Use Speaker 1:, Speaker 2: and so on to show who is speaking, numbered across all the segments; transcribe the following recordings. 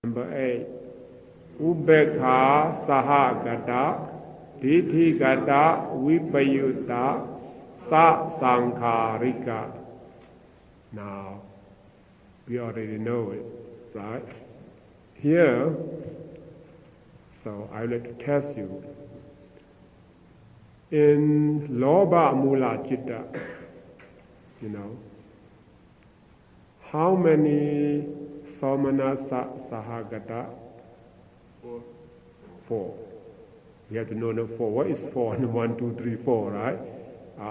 Speaker 1: Number 8. Ubekha Sahagata Dithi Gata Vipayutta Sa Sankharika. Now, we already know it, right? Here, so I would like to test you. In Lobha Mula Chitta, how many Somana Sahagata? 4. You have to know the 4. What is 4? 1, 2, 3, 4, right?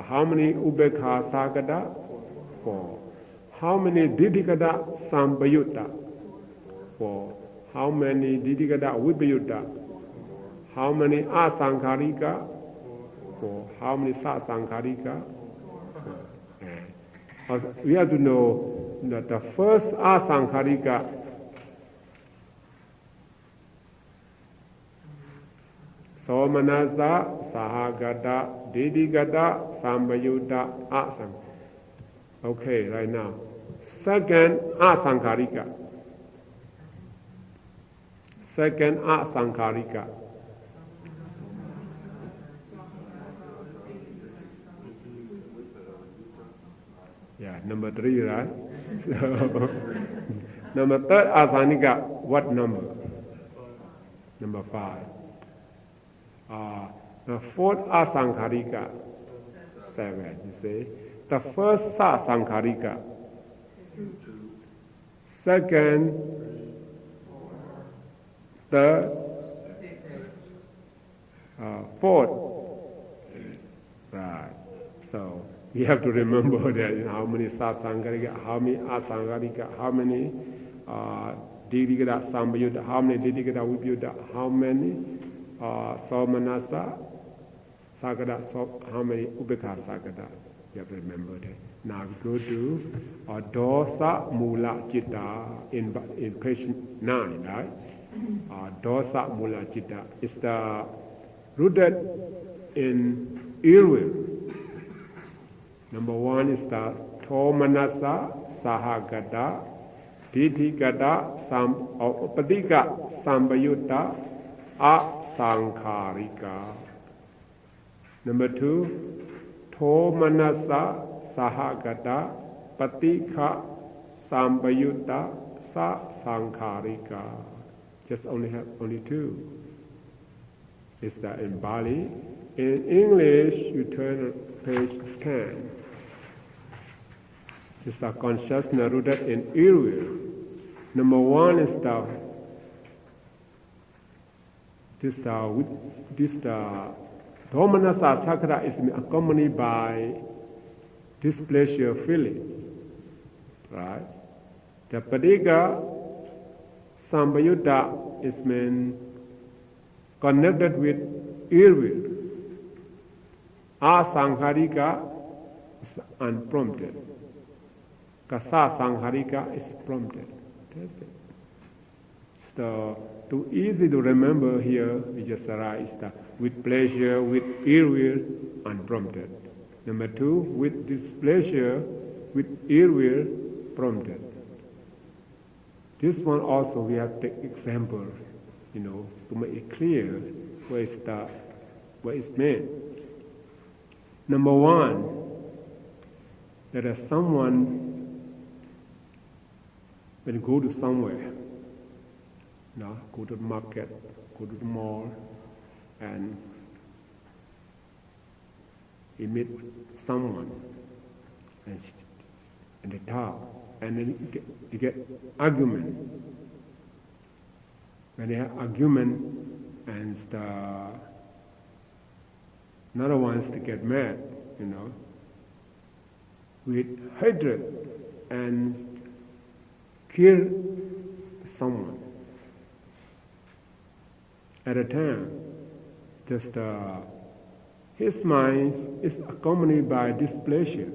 Speaker 1: How many Ubekha Sahagata? 4. How many Didikada Sambayutta? 4. How many Didikada Vipayutta? How many Asankharika? 4. How many Sasankharika? 4. We have to know that the first Asankharika Somanasa Sahagata Didikada Sambayutta Asang. Okay, right now. Second Asankharika. Second Asankharika. Yeah, number 3, right? So, number 3rd Asankharika, what number? Number 5. The 4th Asankharika, 7, you see. The first Sasankharika. Second, third, 4th. Right. So we have to remember that how many Sasankharika, how many Asankharika, how many Didikada Sambayutta, how many Didikada Vipayutta, how many Somanasa Sagata, how many Ubekha Sagata. You have to remember that. Now we go to Dosa Mula Chitta in page 9, right? Dosa Mula Chitta is rooted in ill will. Number 1 is the Thomanasa Sahagata Dithigata Padika Sambayutta Asankharika. Number 2, Thomanasa Sahagata Patika Sambayutta Sa Sankharika. Just only 2. It's that in Bali. In English, you turn page 10. It's the consciousness rooted in ill will. Number 1 is this Thomanasa Sahagata is accompanied by displeasure feeling, right? The Padika Sambayutta is connected with ill will. Asankharika is unprompted. Kasa Sankharika is prompted. That's it. So, too easy to remember here, we just arise with pleasure, with ill will, unprompted. Number 2, with displeasure, with ill will, prompted. This one also we have to take example, to make it clear what is meant. Number 1, there is someone when go to somewhere, go to the market, go to the mall, and he meet someone, and they talk, and then you get argument. When they have argument, and another one's to get mad, with hatred and kill someone. At a time, just his mind is accompanied by displeasure,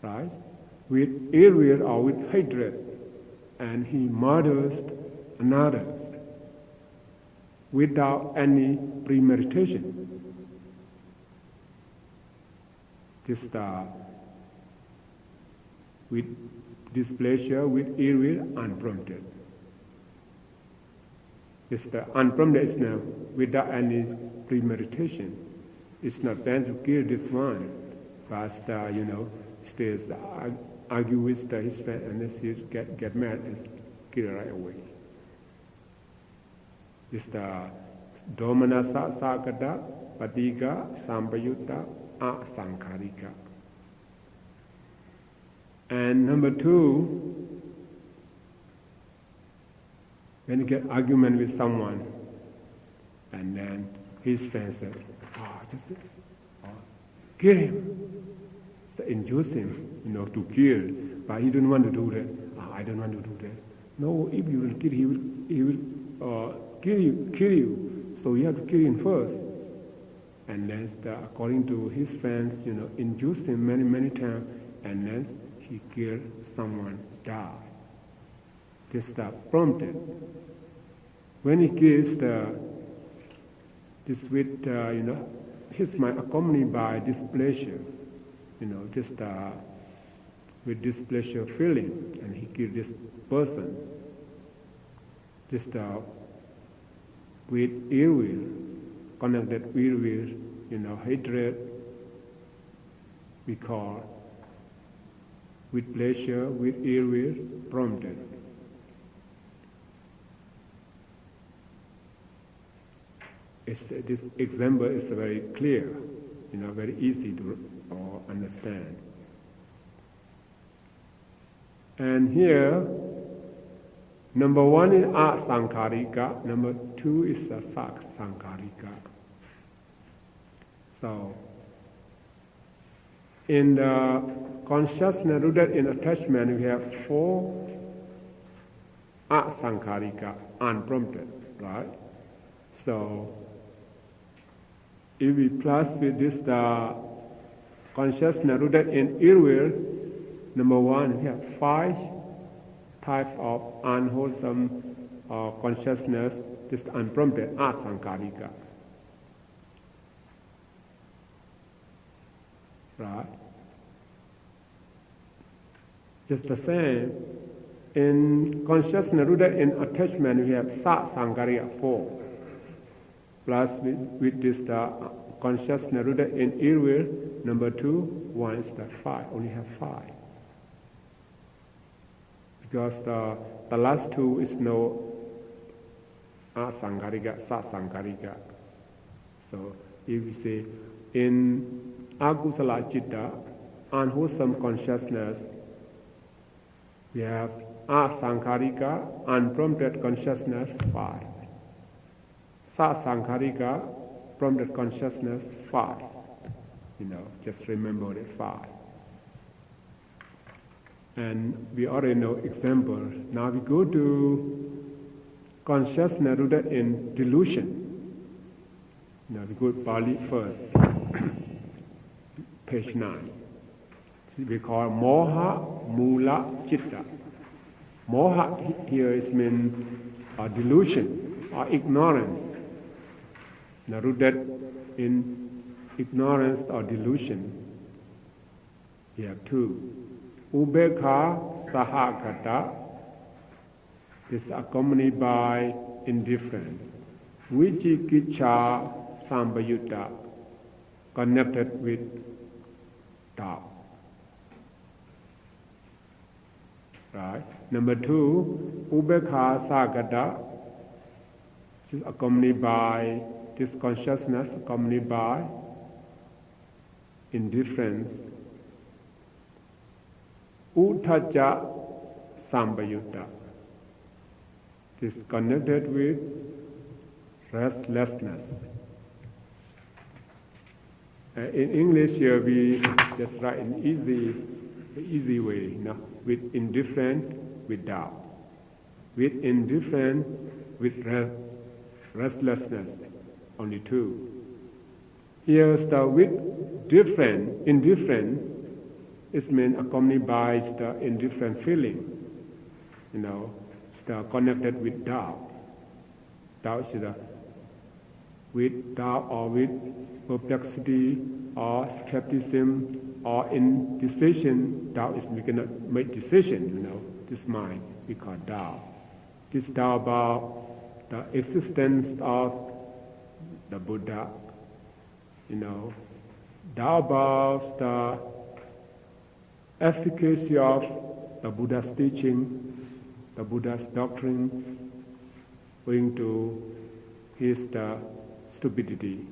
Speaker 1: right? With ill will or with hatred, and he murders another without any premeditation. This with displeasure with ill will unprompted. It's the unprompted is now without any premeditation. It's not planned to kill this one, but stays argue with his friend and then he get mad and kill right away. It's the Domanasa Sakata Patiga Sambayutta Asankarika. And number 2, when you get argument with someone, and then his friend said, kill him. So induce him, to kill. But he didn't want to do that. I don't want to do that. No, if you will kill, he will kill you. So you have to kill him first. And then, according to his friends, induce him many, many times, and then he killed someone, died. This prompted. When he kills this with, his mind accompanied by displeasure, with displeasure feeling, and he killed this person. With ill will, connected ill will, hatred, we call with pleasure, with ill will, prompted. This example is very clear, very easy to understand. And here, number 1 is asankarika, number 2 is sankarika. So, in the consciousness rooted in attachment, we have 4 asankarika, unprompted, right? So, if we plus with this consciousness rooted in ill will, number 1, we have 5 types of unwholesome consciousness, this unprompted asankarika. Right? Just the same, in consciousness rooted in attachment, we have sankarika 4. Plus with this consciousness rooted in ill will, number 2, 1 is 5, only have 5. Because the last 2 is no asankarika, sasankarika. So if we say in akusala citta, unwholesome consciousness, we have asankarika, unprompted consciousness 5. Sasankarika, prompted consciousness 5. Just remember the 5. And we already know example. Now we go to consciousness rooted in delusion. Now we go to Pali first, page 9. We call moha mula citta. Moha here is mean delusion or ignorance. Now rooted in ignorance or delusion. We have 2. Ubekha sahagata is accompanied by indifference. Vichikicha sambayutta, connected with doubt. Right? Number 2, ubekha sagata, is accompanied by this consciousness, accompanied by indifference. Uttaja sambayutta, is connected with restlessness. In English here we just write in easy way, with indifferent, with doubt. With indifferent, with restlessness, only 2. Here's the with different, indifferent, is meant accompanied by the indifferent feeling. It's connected with doubt. Doubt is with doubt or with perplexity or skepticism or indecision. Doubt is we cannot make decision, this mind we call doubt. This doubt about the existence of the Buddha, doubt about the efficacy of the Buddha's teaching, the Buddha's doctrine, owing to his stupidity,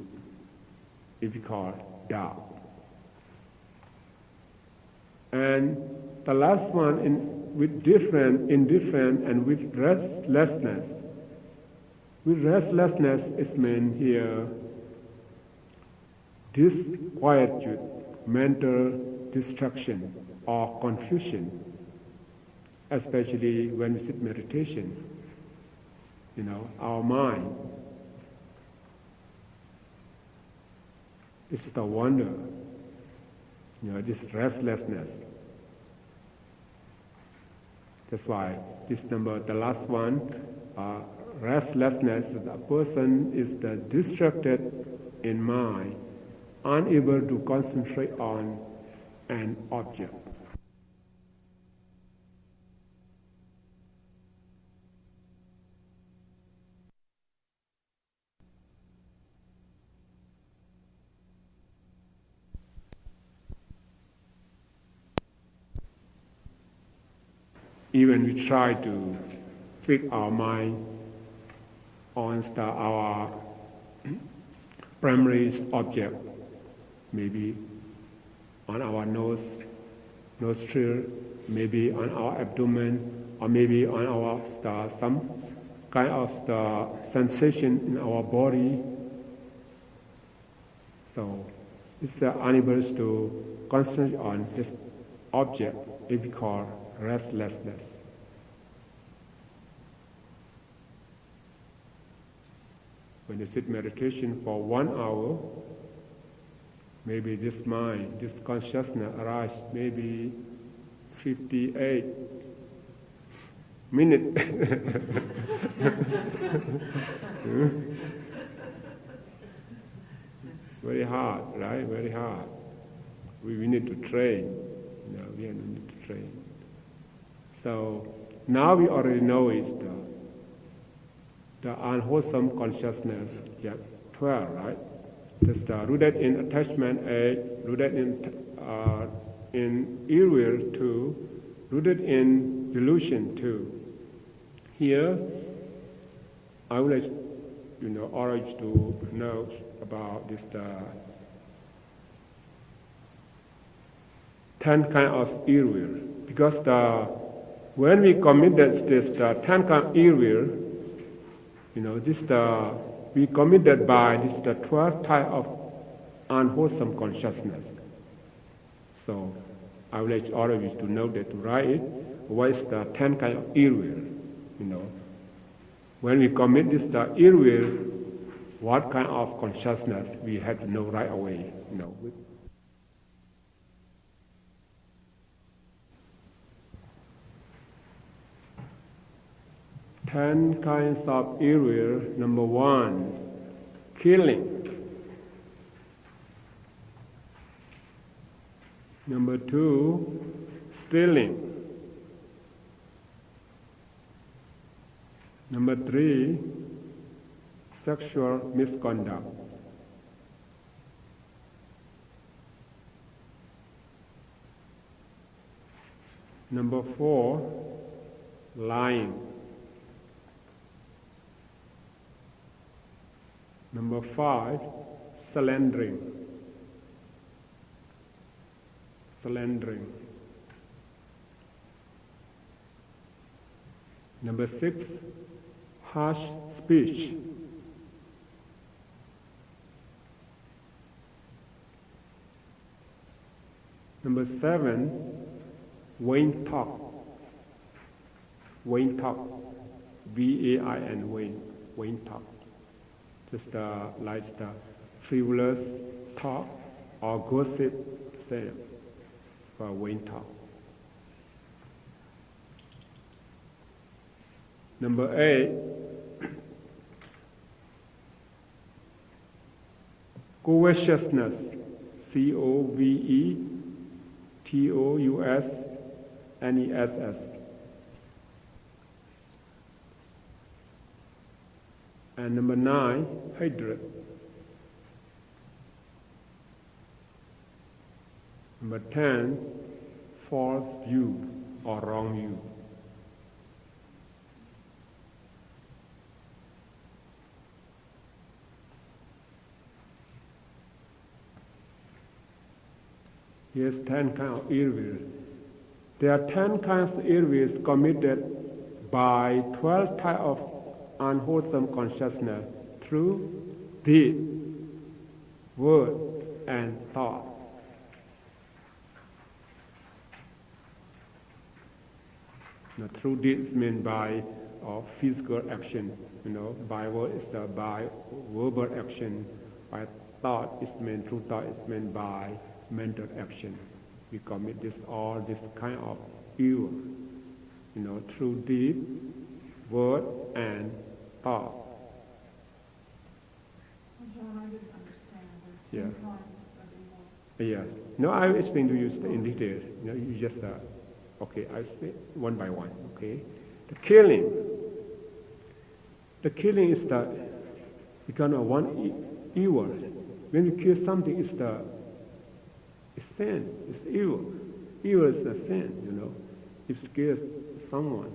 Speaker 1: if you call it doubt. And the last one, indifferent, and with restlessness. With restlessness is meant here disquietude, mental distraction or confusion, especially when we sit meditation. Our mind is the wonder, this restlessness. That's why the last one, restlessness, the person is distracted in mind, unable to concentrate on an object. Even we try to fix our mind on our primary object, maybe on our nostril, maybe on our abdomen, or maybe on our some kind of the sensation in our body. So it's unable to concentrate on this object, it we call restlessness. When you sit meditation for 1 hour, maybe this mind, this consciousness arises maybe 58 minutes. Very hard, right? Very hard. We need to train. We need to train. So now we already know is the unwholesome consciousness, 12, right? Just rooted in attachment 8, rooted in ill will 2, rooted in delusion 2. Here, I would like all of you to know about this 10 kind of ill will, because when we committed this 10 kind of ill will, we committed by this 12 type of unwholesome consciousness. So I would like all of you to know that, to write it. What is the 10 kind of ill will? When we commit this ill will, what kind of consciousness we have to know right away. 10 kinds of ill will. Number 1, killing. Number 2, stealing. Number 3, sexual misconduct. Number 4, lying. Number 5, slandering. Number 6, harsh speech. Number 7, vain talk. Vain talk. V-A-I-N, vain talk. Just like the frivolous talk or gossip, say, for vain talk. Number 8, Covetousness, Covetousness. And number 9, hatred. Number 10, false view or wrong view. Here's 10 kinds of evils. There are 10 kinds of evils committed by 12 types of unwholesome consciousness through deed, word, and thought. Now, through deeds mean by physical action. By word is by verbal action. By thought is meant through thought is meant by mental action. We commit this kind of evil, through deed, word, and thought.
Speaker 2: John, I didn't understand the 10 kinds of evil.
Speaker 1: Yes. No, I will explain to you in detail. You just okay. I say one by one. Okay. The killing is the kind of one evil. When you kill something, it's sin. It's evil. Evil is a sin. If you kill someone,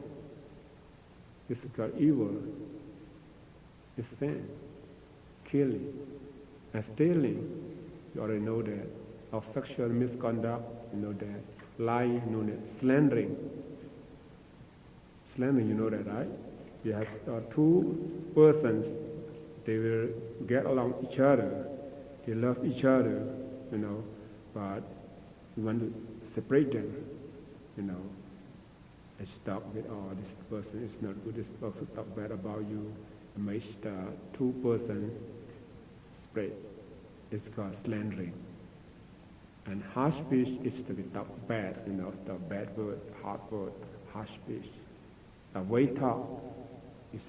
Speaker 1: it's called evil. It's sin. Killing. And stealing, you already know that. Or sexual misconduct, you know that. Lying, you know that. Slandering, you know that, right? You have two persons, they will get along each other, they love each other, but you want to separate them, and stop with, this person is not good, this person talk bad about you, and make the two persons spread. It's called slandering. And harsh speech is to be talk bad, the bad word, hard word, harsh speech. The way talk is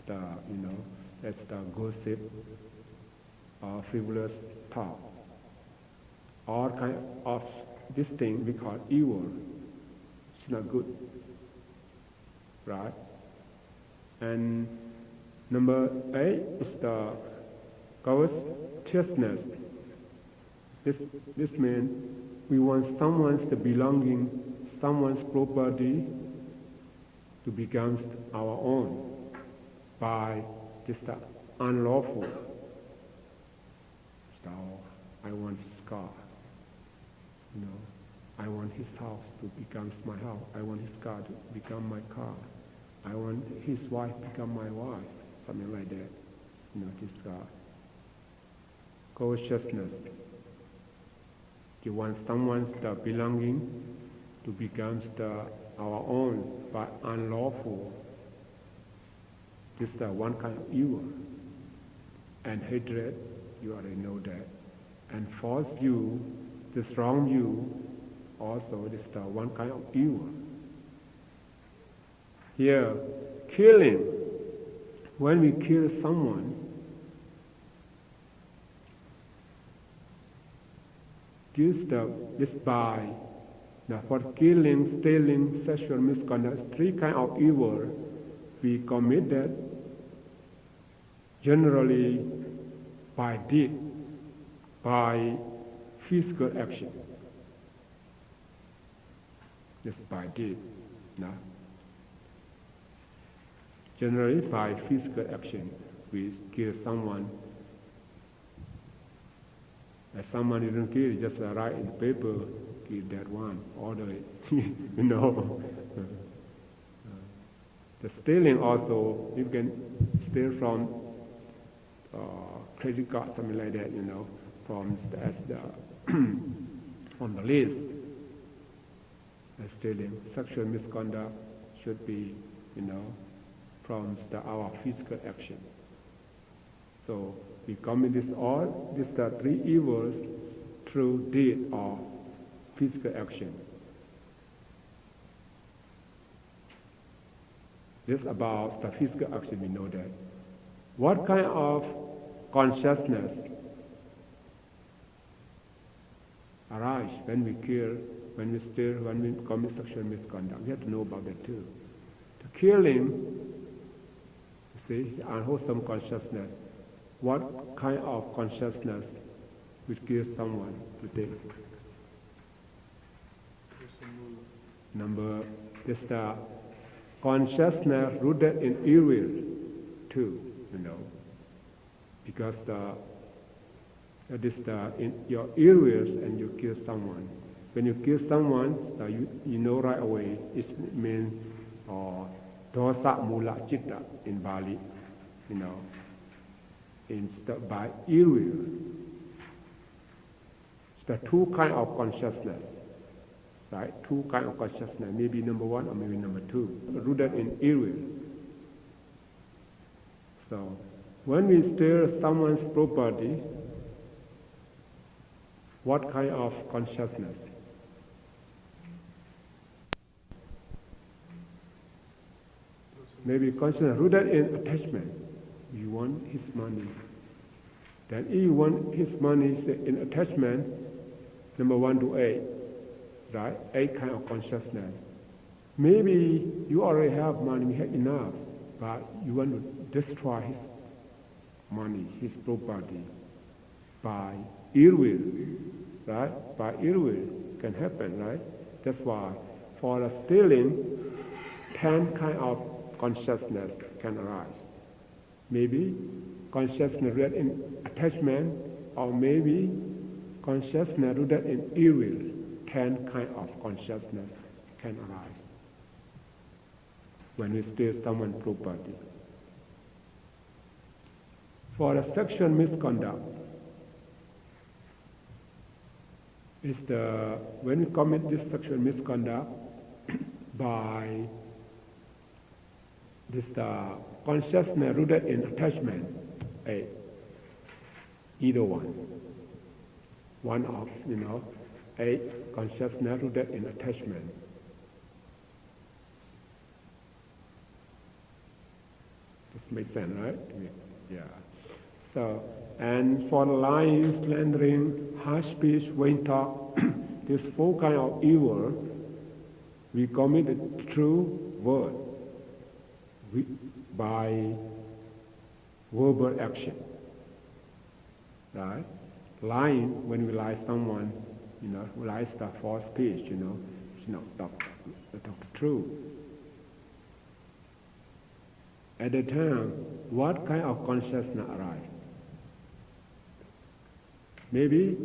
Speaker 1: that's the gossip or frivolous talk. All kind of this thing we call evil. It's not good. Right? And number 8 is the covetousness. This means we want someone's belonging, someone's property to become our own by just unlawful. So I want his car. I want his house to become my house. I want his car to become my car. I want his wife to become my wife. Something like that. This covetousness. You want someone's belonging to become our own by unlawful. This is one kind of evil. And hatred, you already know that. And false view, this wrong view, also this is one kind of evil. Here, killing. When we kill someone, this by for killing, stealing, sexual misconduct, 3 kinds of evil we committed generally by deed, by physical action. This by deed, generally by physical action, we kill someone. If someone didn't kill, just write in the paper, kill that one, order it, The stealing also, you can steal from credit card, something like that, from on the list. Stealing, sexual misconduct should be, from our physical action. So we commit these 3 evils through deed or physical action. This about the physical action, we know that. What kind of consciousness arise when we kill, when we steal, when we commit sexual misconduct. We have to know about that too. To kill him, you see, unwholesome consciousness. What kind of consciousness would kill someone today? Number, this the consciousness rooted in ill will too, because that is in your ill wills and you kill someone. When you kill someone, you know right away it means dosa mula citta in Bali, instead by ill will. It's the two kind of consciousness. Right? Two kind of consciousness, maybe number one or maybe number two, rooted in ill will. So, when we steal someone's property, what kind of consciousness? Maybe consciousness rooted in attachment. You want his money. Then if you want his money in attachment, number 1 to 8. Right? 8 kind of consciousness. Maybe you already have money, you have enough, but you want to destroy his money, his property, by ill will, right? By ill will can happen, right? That's why for the stealing, 10 kind of consciousness can arise. Maybe consciousness rooted in attachment, or maybe consciousness rooted in ill will. 10 kind of consciousness can arise when we steal someone's property. For a sexual misconduct, when we commit this sexual misconduct by this consciousness rooted in attachment, either one of, consciousness rooted in attachment. This makes sense, right? Yeah. So, and for lying, slandering, harsh speech, vain talk, these 4 kind of evil, we commit it through word, by verbal action. Right? Lying, when we lie someone, lies the false speech, talk the truth. At the time, what kind of consciousness arises? Maybe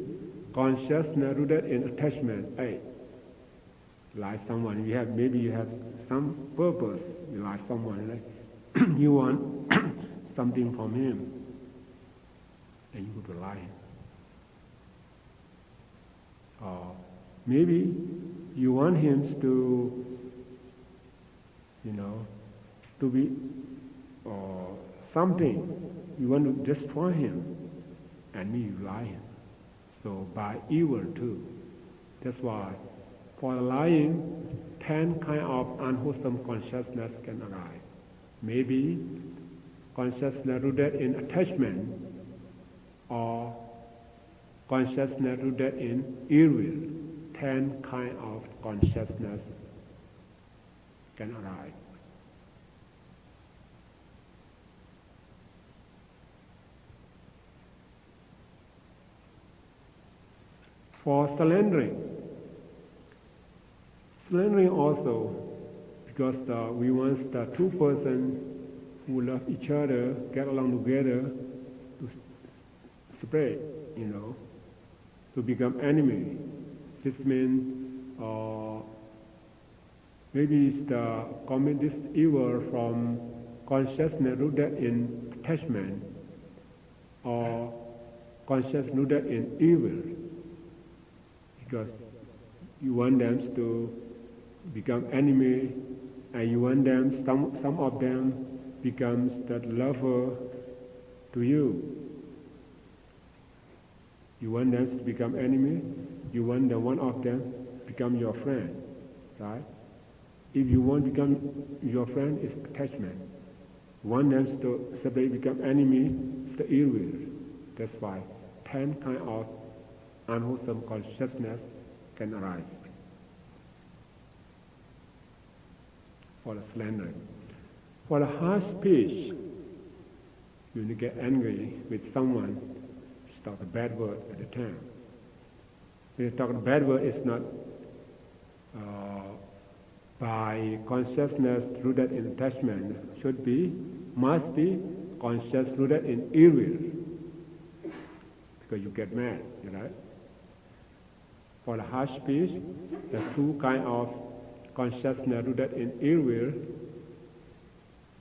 Speaker 1: consciousness rooted in attachment. Lie someone, maybe you have some purpose. You lie someone, like you want something from him, and you go to lie. Or maybe you want him to, to be something. You want to destroy him, and you lie him. So by evil too. That's why for lying, 10 kind of unwholesome consciousness can arise. Maybe consciousness rooted in attachment, or consciousness rooted in ill will. 10 kind of consciousness can arise. For slandering also, because we want the 2 persons who love each other, get along together, to spread, to become enemy. This means maybe it's commit this evil from consciousness rooted in attachment, or consciousness rooted in evil, because you want them to become enemy, and you want them, some of them becomes that lover to you. You want them to become enemy, you want one of them become your friend, right? If you want to become your friend, it's attachment. One them to separate become enemy, it's the ill will. That's why 10 kind of unwholesome consciousness can arise. For the slandering. For the harsh speech, when you get angry with someone, you talk a bad word at the time. When you talk a bad word, it's not by consciousness rooted in attachment. Must be conscious rooted in ill will. Because you get mad, right? For the harsh speech, the two kind of consciousness rooted in ill will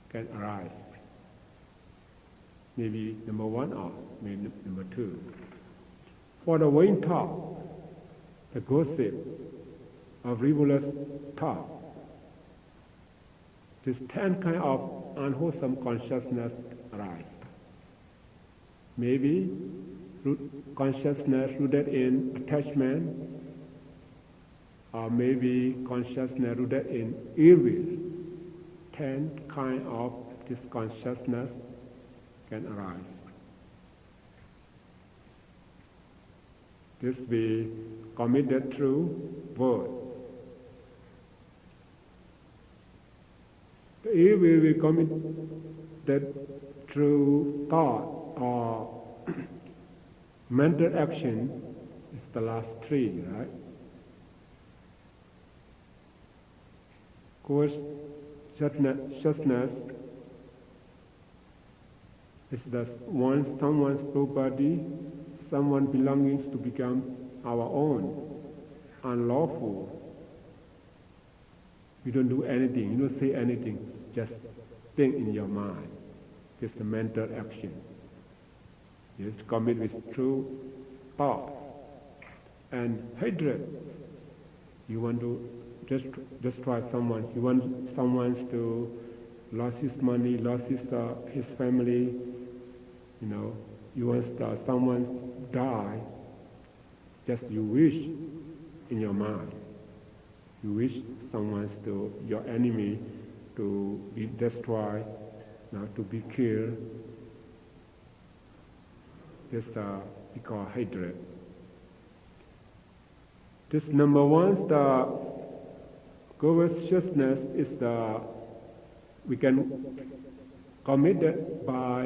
Speaker 1: can arise. Maybe number one or maybe number two. For the vain talk, the gossip of frivolous talk, this 10 kind of unwholesome consciousness arise. Maybe consciousness rooted in attachment, or maybe consciousness rooted in ill will. 10 kind of this consciousness can arise. This be committed through word. The ill will be committed through thought or mental action. Is the last three, right? Consciousness is the someone's property, someone belongings to become our own, unlawful. You don't do anything, you don't say anything, just think in your mind. It's a mental action. Yes, commit with true thought. And hatred. You want to just destroy someone. You want someone to lose his money, lose his family. You know, you want someone die. Just you wish in your mind. You wish someone your enemy to be destroyed, to be killed. This we call hatred. This number one, the covetousness is we can commit it by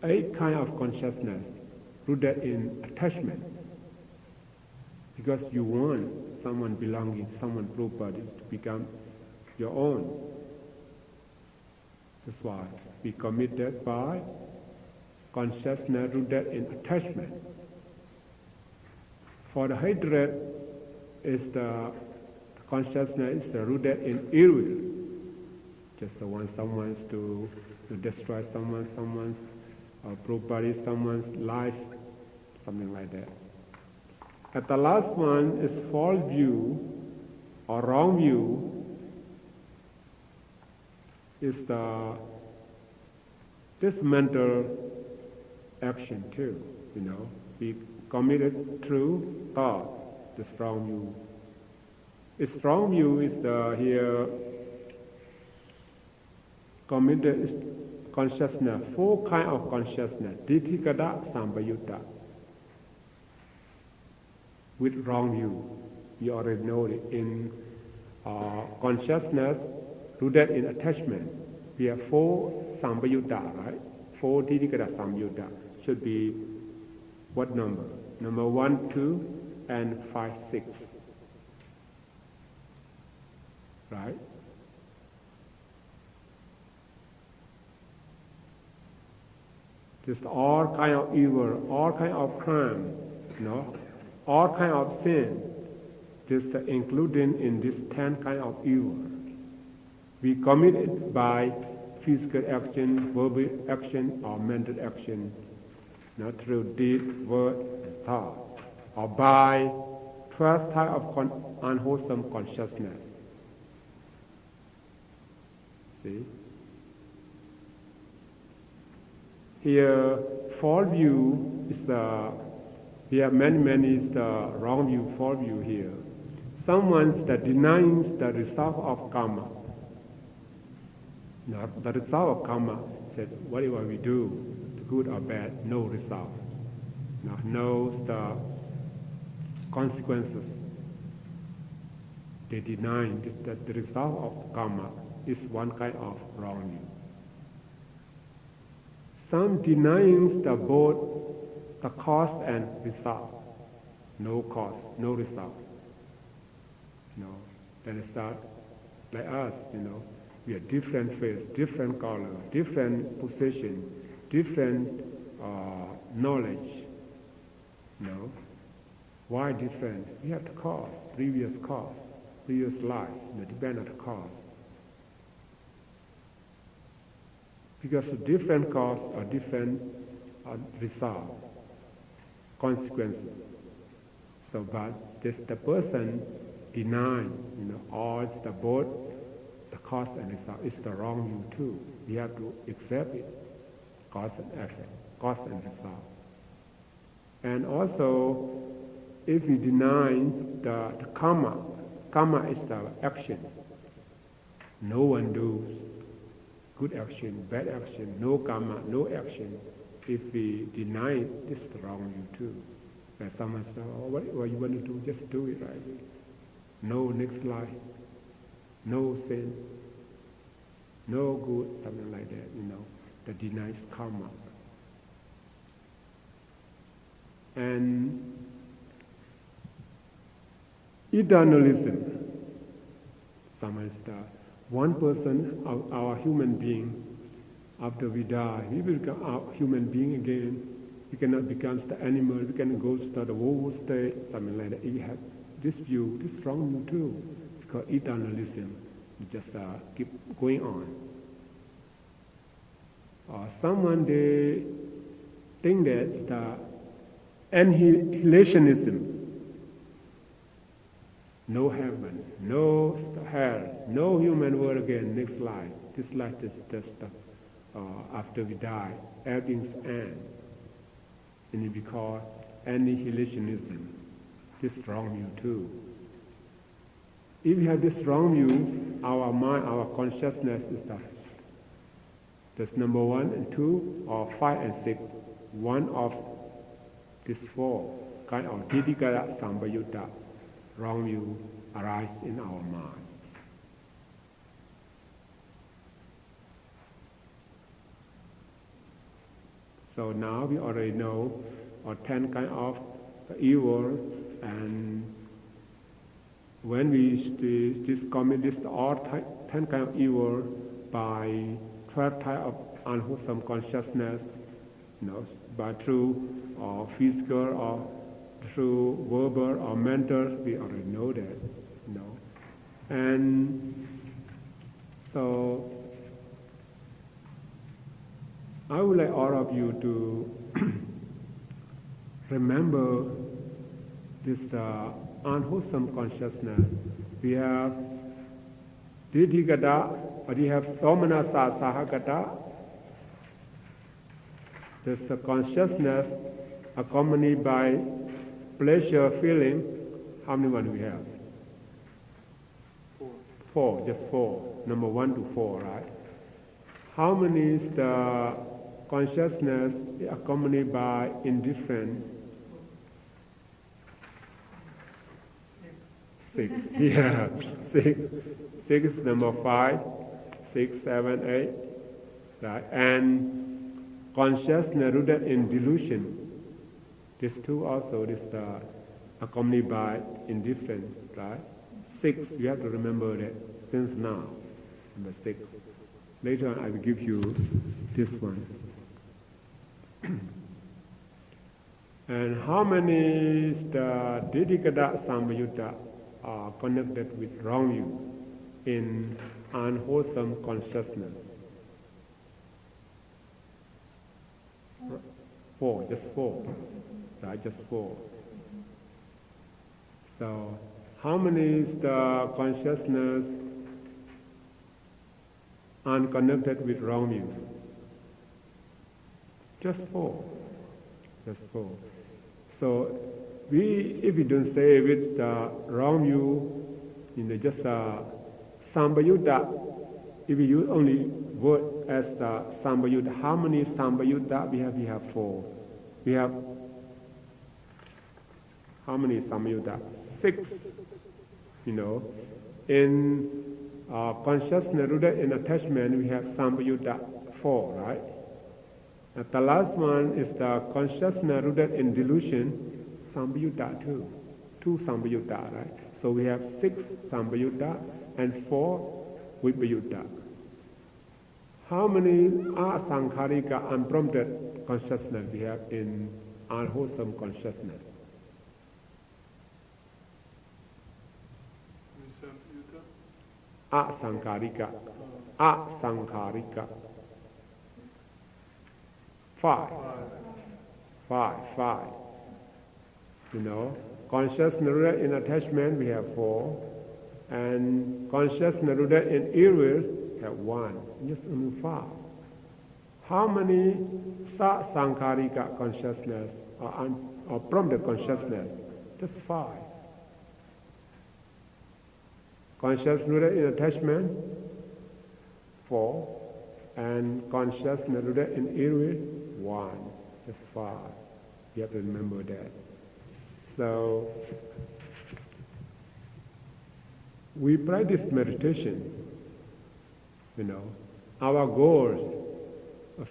Speaker 1: 8 kind of consciousness rooted in attachment. Because you want someone belonging, someone property to become your own. That's why we committed by consciousness rooted in attachment. For the hatred, is the consciousness is rooted in ill will. Just want someone to destroy someone's property, someone's life, something like that. And the last one is false view or wrong view. Is this mental action too, we committed through thought, the strong view. A strong view is here committed is consciousness, 4 kind of consciousness, Ditthikada Sambayutta. With wrong view, you already know it. In consciousness rooted in attachment, we have 4 Sambayutta, right? 4 Ditthikada Sambayutta should be what number? Number 1, 2, and 5, 6. Right? Just all kind of evil, all kind of crime, all kind of sin, just including in this 10 kind of evil. We commit it by physical action, verbal action, or mental action, through deed, word, and thought, or by 12 type of unwholesome consciousness. See? Here, false view is we have many is the wrong view, false view here. Someone that denies the result of karma. The result of karma said, whatever we do, good or bad, no result. Knows the consequences. They deny that the result of karma is one kind of wrongdoing. Some denying the both the cause and result. No cause, no result. Then it's not like us, we are different face, different color, different position, different knowledge. Why different? We have the cause, previous life, depend on the cause. Because of different cause or different result, consequences. So, but just the person denying, all it's the both the cause and result is the wrong view too. We have to accept it, cause and effect, cause and result. And also, if we deny the karma is the action. No one does good action, bad action, no karma, no action. If we deny it, it's the wrong view too. Like someone says, what you want to do, just do it right. No next life, no sin, no good, something like that, that denies karma. And eternalism, someone says, one person, our human being, after we die, we will become a human being again. We cannot become the animal, we can go to the woe state, something like that. You have this view, this wrong view too, because eternalism, you just keep going on. Someone, they think that the annihilationism, no heaven, no hell, no human world again, next life. This life is just after we die, everything's end. And it be called annihilationism. This wrong view too. If we have this wrong view, our mind, our consciousness is that's number 1 and 2, or 5 and 6. One of these 4 kind of Didikara Sambayutta, wrong view, arise in our mind. So now we already know 10 kind of evil, and when we commit this all 10 kind of evil by 12 type of unwholesome consciousness, by through physical or through verbal or mental, we already know that, And so I would like all of you to remember this unwholesome consciousness. We have Didhigata, or we have Somanasa Sahagata. This consciousness accompanied by pleasure feeling. How many one do we have? 4, just 4. Number 1 to 4, right? How many is the consciousness accompanied by indifferent? 6. Yeah, 6. 6 is number 5, 6, 7, 8. Right? And consciousness rooted in delusion. This 2 also is accompanied by indifferent, right? 6, you have to remember that since now, number 6. Later on I will give you this one. And how many is the Didikada Sambayutta are connected with wrong view in unwholesome consciousness? 4, just 4. Right, just 4. So, how many is the consciousness unconnected with wrong view? Just 4. Just 4. So, if we don't say with the wrong view, just Sambayutta, if we use only word as Sambayutta, how many Sambayutta we have? We have 4. We have How many samyutta? 6. You know, in consciousness rooted in attachment, we have samyutta 4, right? And the last one is the consciousness rooted in delusion, samyutta 2. 2 samyutta, right? So we have 6 samyutta and 4 vipayutta. How many asankharika unprompted consciousness we have in unwholesome consciousness? Asankharika. Asankharika. 5. 5. You know, consciousness rooted in attachment, we have 4. And consciousness rooted in ill will, have 1. Just only 5. How many sankharika consciousness or prompted consciousness? Just 5. Consciousness rooted in attachment, 4. And consciousness rooted in ill will, 1. Just 5. You have to remember that. So, we practice meditation, you know. Our goals,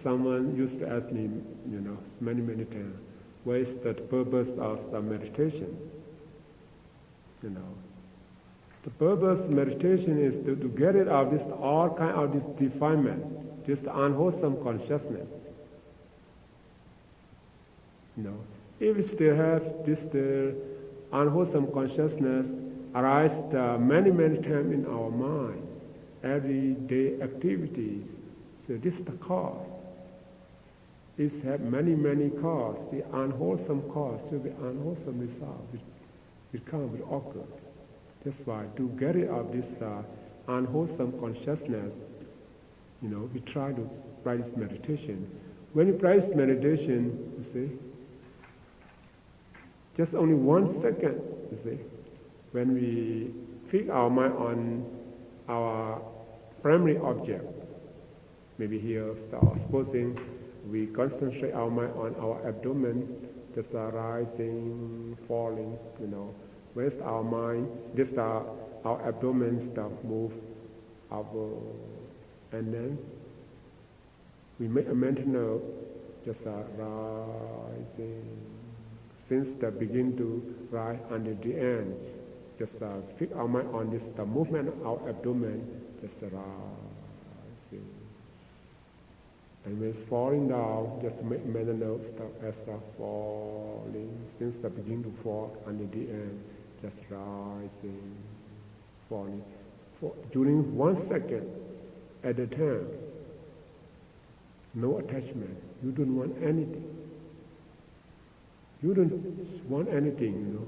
Speaker 1: someone used to ask me, you know, many times, what is the purpose of the meditation? You know. The purpose of meditation is to get rid of this all kind of this defilement, this unwholesome consciousness. You know, if we still have this unwholesome consciousness arise many times in our mind, everyday activities, so this is the cause. It have many causes. The unwholesome cause will be unwholesome result. It comes with occur. That's why to get rid of this unwholesome consciousness, you know, we try to practice meditation. When you practice meditation, you see, just only 1 second, you see, when we fix our mind on our primary object, maybe here, supposing we concentrate our mind on our abdomen, just rising, falling, you know. Where's our mind? Just our abdomen stuff move upward, and then we make a mental note, just rising. Since the begin to rise until the end, just fix our mind on this the movement of our abdomen, just rising. And when it's falling down, just make mental note, stop as falling. Since the begin to fall until the end, just rising, falling. During 1 second at a time, no attachment. You don't want anything. You don't want anything, you know.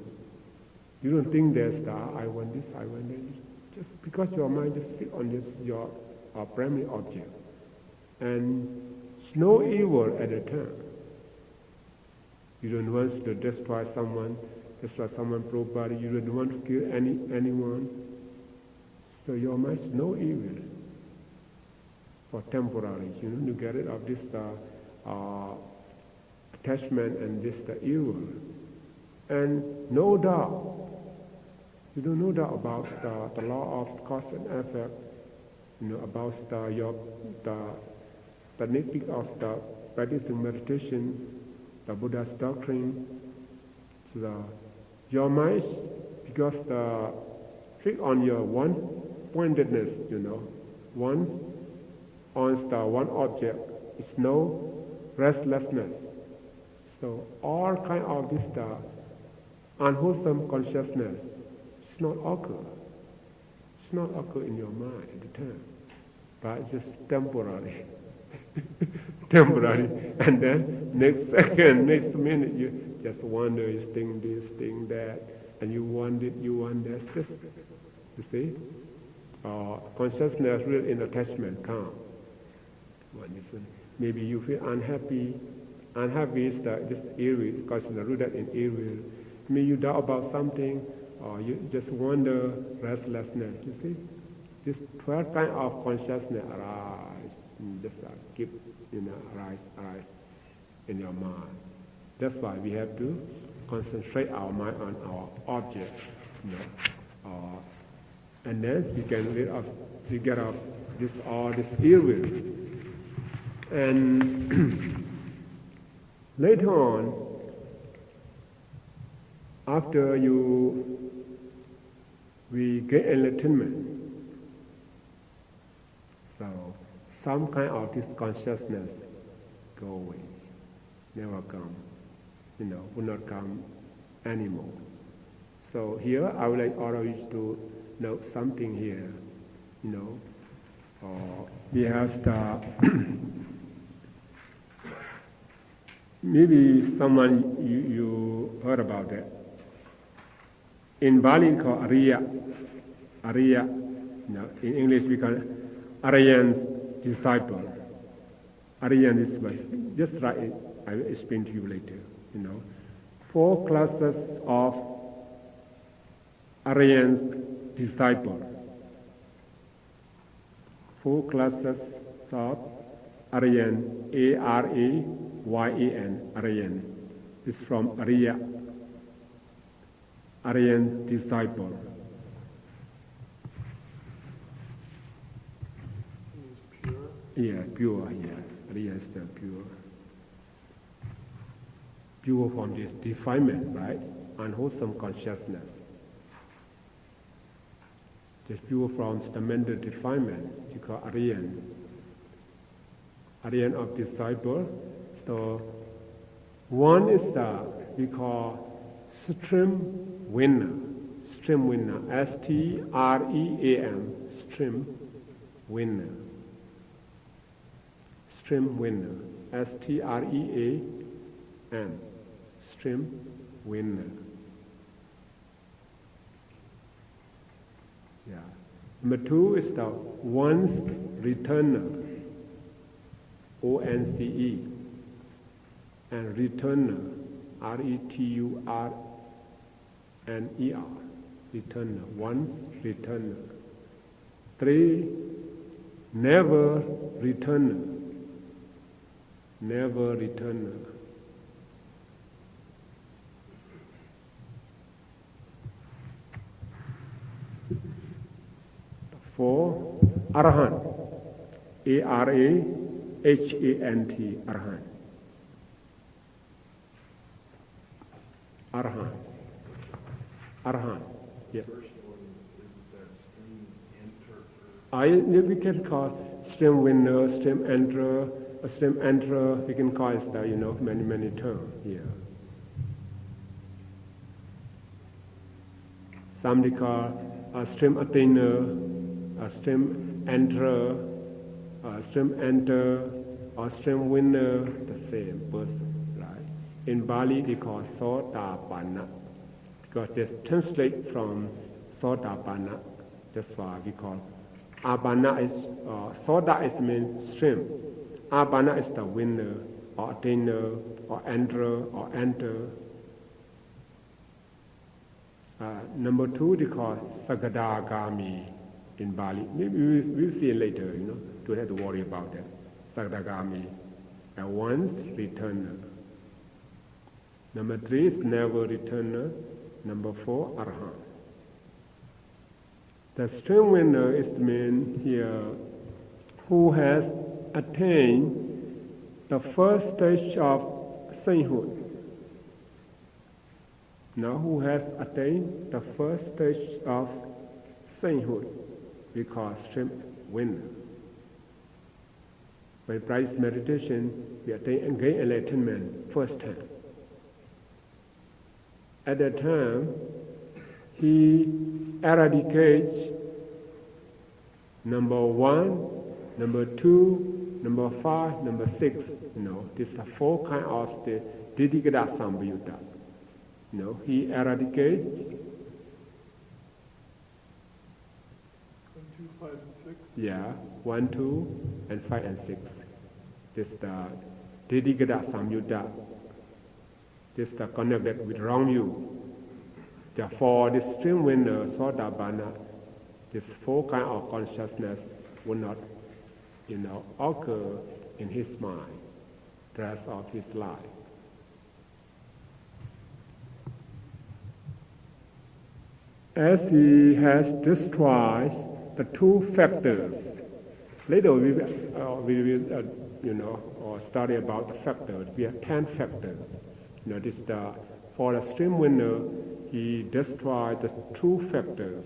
Speaker 1: You don't think there's I want this, I want that. Just because your mind just fixed on this, your primary object. And it's no evil at a time. You don't want to destroy someone property. You don't want to kill anyone. So your mind is no evil. For temporary, you know, to get rid of this attachment and this evil. And no doubt, you don't know doubt about the law of cause and effect, you know, about the technique of the practicing meditation, the Buddha's doctrine. So your mind, because the fix on your one pointedness, you know, once on the one object, is no restlessness. So all kind of this unwholesome consciousness is not occur. It's not occur in your mind at the time, but it's just temporary. Temporary, and then next second, next minute, you just wonder, you think this, think that, and you want it, you want this. You see, consciousness real in attachment come. Maybe you feel unhappy. Unhappy is just ill will, because it's rooted in ill will. Maybe you doubt about something, or you just wonder, restlessness. You see, this 12 kind of consciousness arise. Just keep, arise in your mind. That's why we have to concentrate our mind on our object, you know, and then we get off this ill will. And later on, after we get enlightenment, so some kind of this consciousness go away, never come, will not come anymore. So here I would like all of you to note something here, we have the maybe someone you heard about that. In Bali it's called Ariya, in English we call it Aryan's disciple. Aryan is just right. I will explain to you later. 4 classes of Aryan's disciple. 4 classes of Aryan, Arayan, Aryan, is from Ariya, Aryan disciple.
Speaker 2: Pure?
Speaker 1: Yeah, pure, yeah. Ariya is the pure. Pure from this defilement, right? Unwholesome consciousness. Just pure from the mental defilement, you call Aryan. Aryan of disciple. So one is we call stream winner. Stream winner. S-T-R-E-A-M. Stream winner. Stream winner. S-T-R-E-A-M. Stream winner. Yeah. Number 2 is the once returner. O-N-C-E. And returner. R-E-T-U-R-N-E-R. Returner. Once returner. 3. Never returner. Never returner. 4. Arahant. A-R-A-H-A-N-T. Arahant. Arahant. Arahant. Yeah. We can call stream winner, stream enterer, a stream enterer. We can call it many terms here. Somebody call a stream attainer, a stream enterer, a stream enter, or stream winner, the same person, right? In Bali, they call Sotapanna, because they translate from Sotapanna. That's why we call Apana is Sota is mean stream. Apana is the winner, or attainer, or enterer, or enter. Number 2, they call Sagadagami in Bali. Maybe we'll see it later, don't have to worry about that. Sagadagami, a once returner. Number 3 is never returner. Number 4, Arahant. The stream winner is the man here who has attained the first stage of sainthood. Now who has attained the first stage of sainthood, we call stream winner. By practice meditation, we attain and gain enlightenment first time. At that time, he eradicates number 1, number 2, number 5, number 6. These are 4 kinds of the Didikada Sambayutta. He eradicates 1,
Speaker 2: 2, 5, and 6.
Speaker 1: Yeah, 1, 2, and 5 and 6. This is the Didikada Samyutta. This is the connected with wrong view. Therefore, the stream winner, Sotapanna, these 4 kinds of consciousness will not, occur in his mind the rest of his life. as he has destroyed the two factors. Later we will study about the factors. We have 10 factors. For the stream winner, he destroyed the two factors.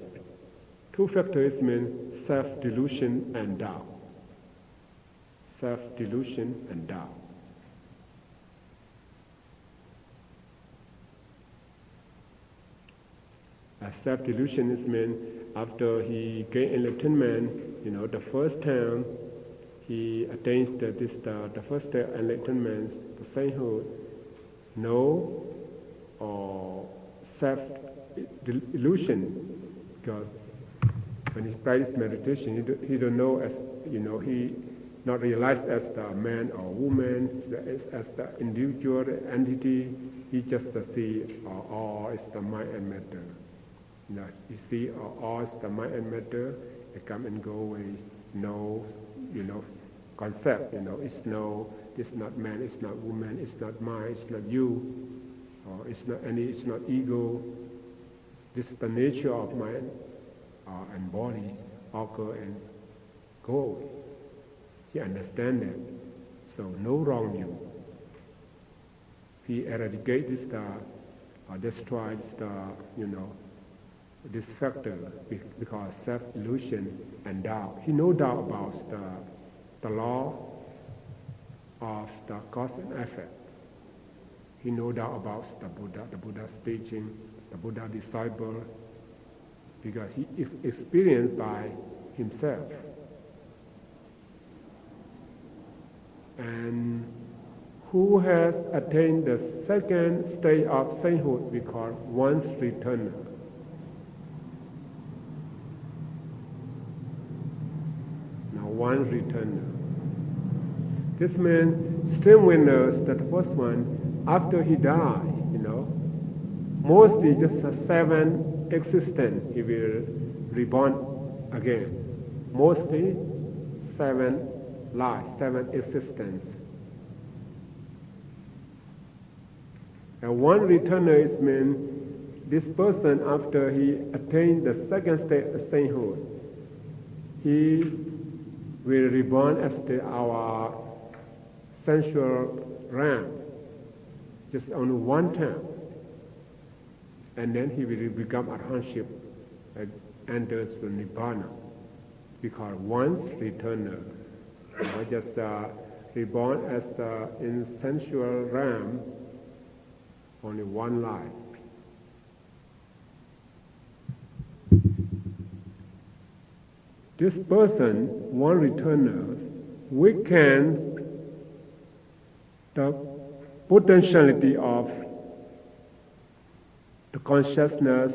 Speaker 1: Two factors mean self-delusion and doubt. Self-delusion and doubt. Self-delusion is mean after he gained enlightenment, the first time he attains the first enlightenment, the sainthood, no or self-delusion, because when he practices meditation, he don't know as he not realized as the man or woman, as the individual entity. He just see all is the mind and matter. You see all is the mind and matter. They come and go with no, concept. It's no. It's not man. It's not woman. It's not mind. It's not you. Or it's not any. It's not ego. This is the nature of mind and body occur and go away. He understands that. So no wrong you. He eradicates this or destroys this factor because self-illusion and doubt. He no doubt about the law of the cause and effect. He no doubt about the Buddha's teaching, the Buddha disciple, because he is experienced by himself. And who has attained the second stage of sainthood we call once returner. Now one returner. This means stream winners, the first one, after he died, mostly just a 7 existence, he will reborn again. Mostly 7 life, 7 existence. And one returner is mean this person after he attained the second state of sainthood, he will reborn as our sensual realm, just only one time. And then he will become arhatship and enters the Nibbana. We call once returner. Just reborn as in sensual realm, only one life. This person, one returner, weakens the potentiality of the consciousness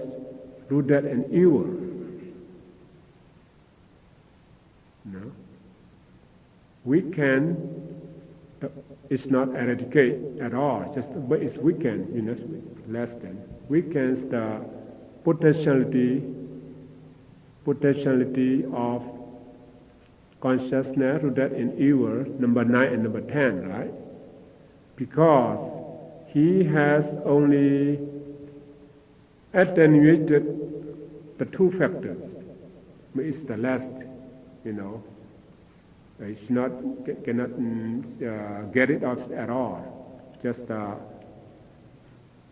Speaker 1: rooted in evil. It's not eradicate at all, but it's weakened, less than. Weakens the potentiality of consciousness rooted in evil, number 9 and number 10, right? Because he has only attenuated the two factors. It's the last, It's cannot get it off at all. Just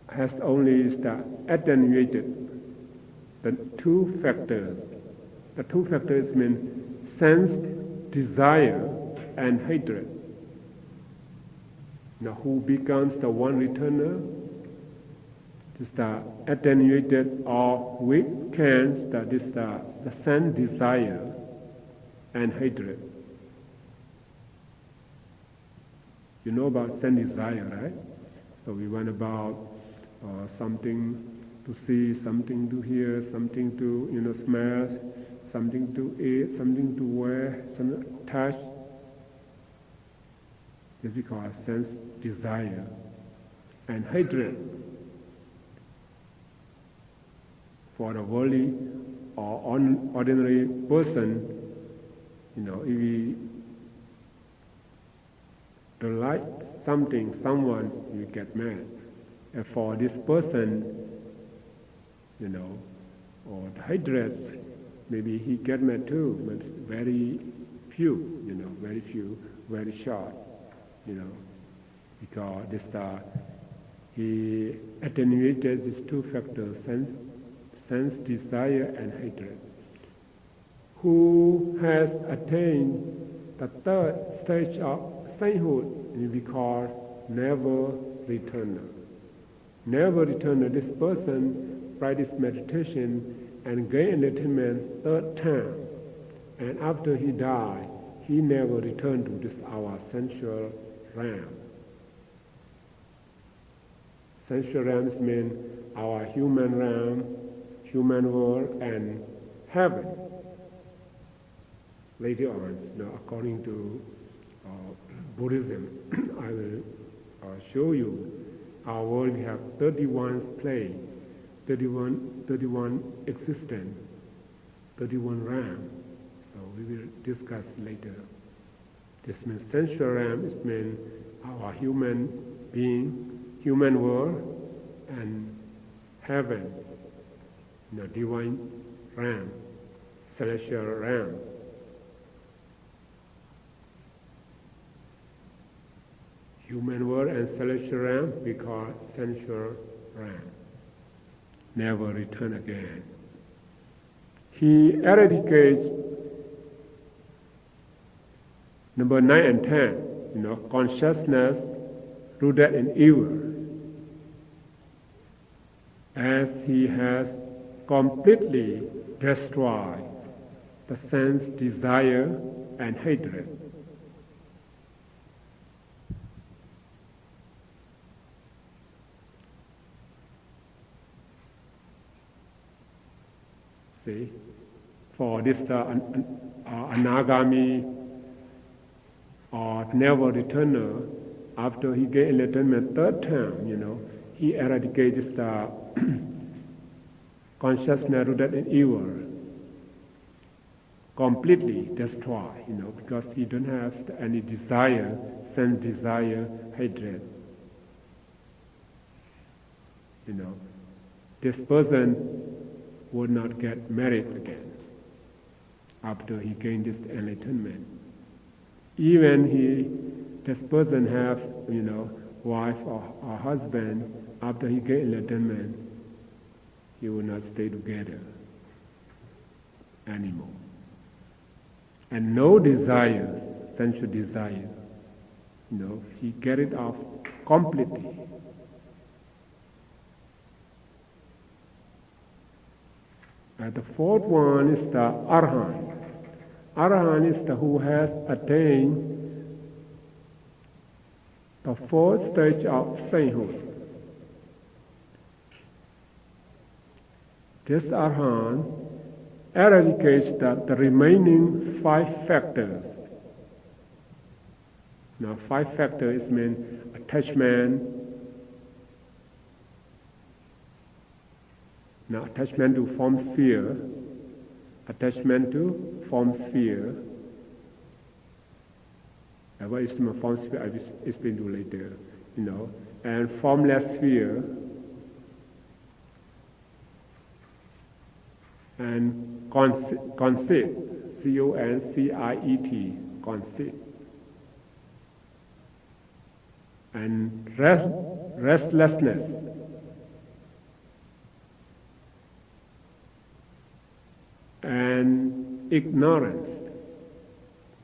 Speaker 1: has only attenuated the two factors. The two factors mean sense, desire, and hatred. Now, who becomes the one returner? Just attenuated or weakens the sense, desire, and hatred. You know about sense desire, right? So we went about something to see, something to hear, something to smell, something to eat, something to wear, something to touch. It's because sense desire and hatred for the worldly or ordinary person. If we don't like something, someone, you get mad. And for this person, or the hatred, maybe he get mad too, but it's very few, very few, very short, because this he attenuated these two factors, sense desire and hatred. Who has attained the third stage of sainthood we call never returner. Never returner. This person practice meditation and gain enlightenment third time, and after he died, he never returned to this our sensual realm. Sensual realms mean our human realm, human world, and heaven. Later on, according to Buddhism, I will show you our world. We have 31 plane, 31 existence, 31 realm. So we will discuss later. This means sensual realm. It means our human being, human world, and heaven, divine realm, celestial realm. Human world and celestial realm we call sensual realm. Never return again. He eradicates number 9 and 10, consciousness rooted in evil, as he has completely destroyed the sense, desire, and hatred. See, for this anagami or never returner, after he gained enlightenment third time, he eradicates the consciousness rooted in evil, completely destroy, because he don't have any desire, sense desire, hatred. This person would not get married again after he gained this enlightenment. Even this person have, wife or husband, after he gained enlightenment, he will not stay together anymore. And no desires, sensual desire, he get it off completely. And the fourth one is the Arhat. Arhat is the who has attained the fourth stage of sainthood. This Arhat eradicates the remaining 5 factors. Now 5 factors mean attachment. Now attachment to form sphere, attachment to form sphere. What is the form sphere? I will explain to you later. And formless sphere, and conceit, C-O-N-C-I-E-T, conceit, and restlessness. And ignorance.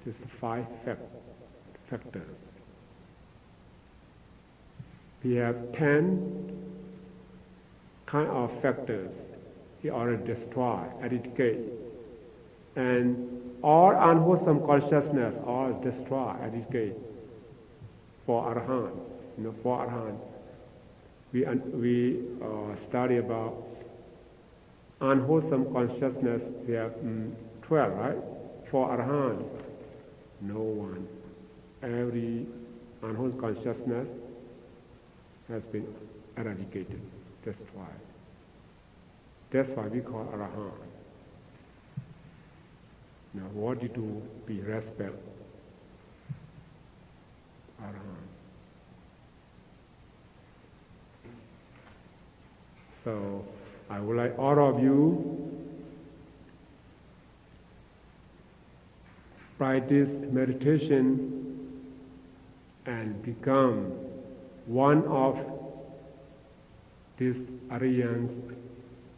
Speaker 1: These are 5 factors. We have 10 kind of factors he already destroyed, eradicate. And all unwholesome consciousness, all destroy, eradicate. For Arhat, for Arhat. We study about unwholesome consciousness. We have 12, right? For Arhat, no one. Every unwholesome consciousness has been eradicated, destroyed. That's why we call Arhat. Now, what do you do? We respect Arhat. So, I would like all of you try this meditation and become one of this Aryan's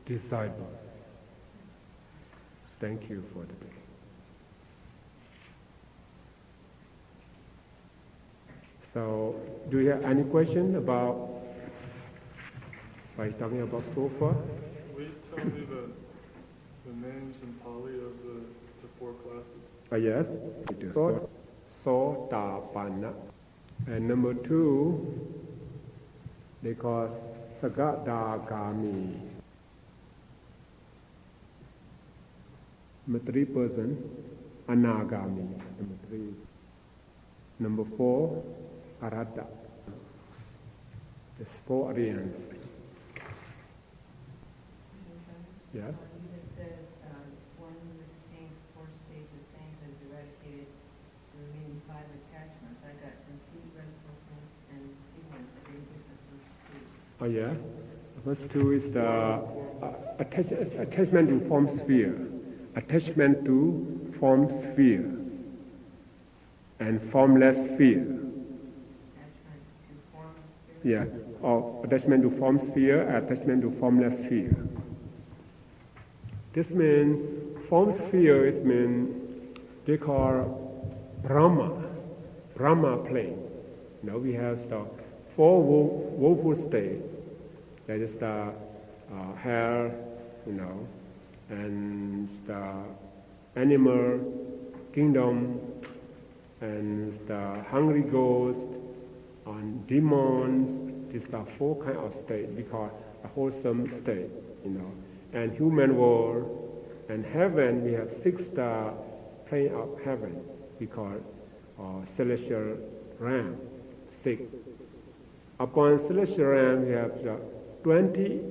Speaker 1: disciple. Thank you for the day. So, do you have any question about by talking about so far?
Speaker 3: Will you tell me the names in Pali of the four classes?
Speaker 1: Yes. Sotapanna. And number 2, they call Sagadagami. Number 3 person, Anagami. Number 3. Number 4, Arhata. There's 4 Aryans. Yeah.
Speaker 4: You just said one who has attained 4 states of saint has eradicated the remaining 5 attachments. I got complete restlessness and ignorance. I didn't get the first 2.
Speaker 1: Oh yeah. The first 2 is the attachment to form sphere. Attachment to form sphere. And formless sphere.
Speaker 4: Attachment to form sphere?
Speaker 1: Yeah. Or attachment to form sphere, attachment to formless sphere. This means form sphere is they call Brahma plane. Now we have the 4 woeful state. That is the hell, and the animal kingdom, and the hungry ghost, and demons. These are 4 kinds of state. We call a wholesome state, And human world, and heaven, we have 6 plane of heaven. We call celestial realm, 6. Upon celestial realm, we have 20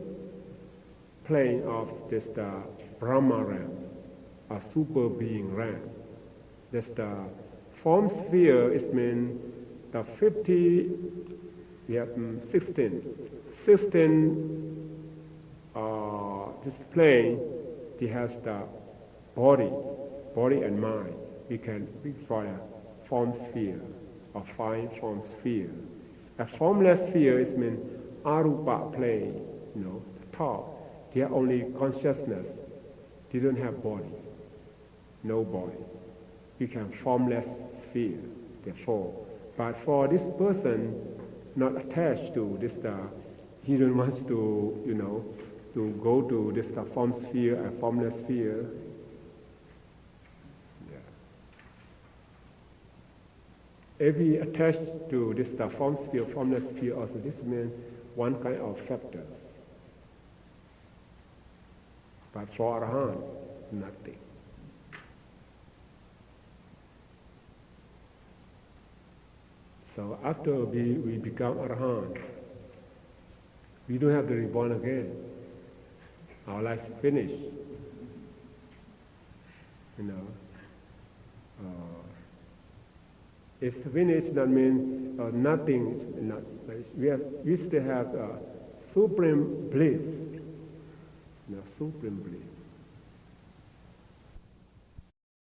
Speaker 1: plane of this Brahma realm, a super being realm. That's the form sphere. Is the 50. We have 16. 16. This plane, it has the body and mind. We call a form sphere, or 5 form sphere. A formless sphere is arupa plane, the top. They are only consciousness. They don't have body, no body. We can formless sphere, therefore. But for this person, not attached to this, he don't want to, to go to this form sphere, a formless sphere. Yeah. If we attach to this form sphere, formless sphere, also this means one kind of factors. But for Arahant, nothing. So after we become Arahant, we don't have to be born again. Our life's finished. It's finished, that means nothing is not. We still have supreme bliss. Supreme bliss.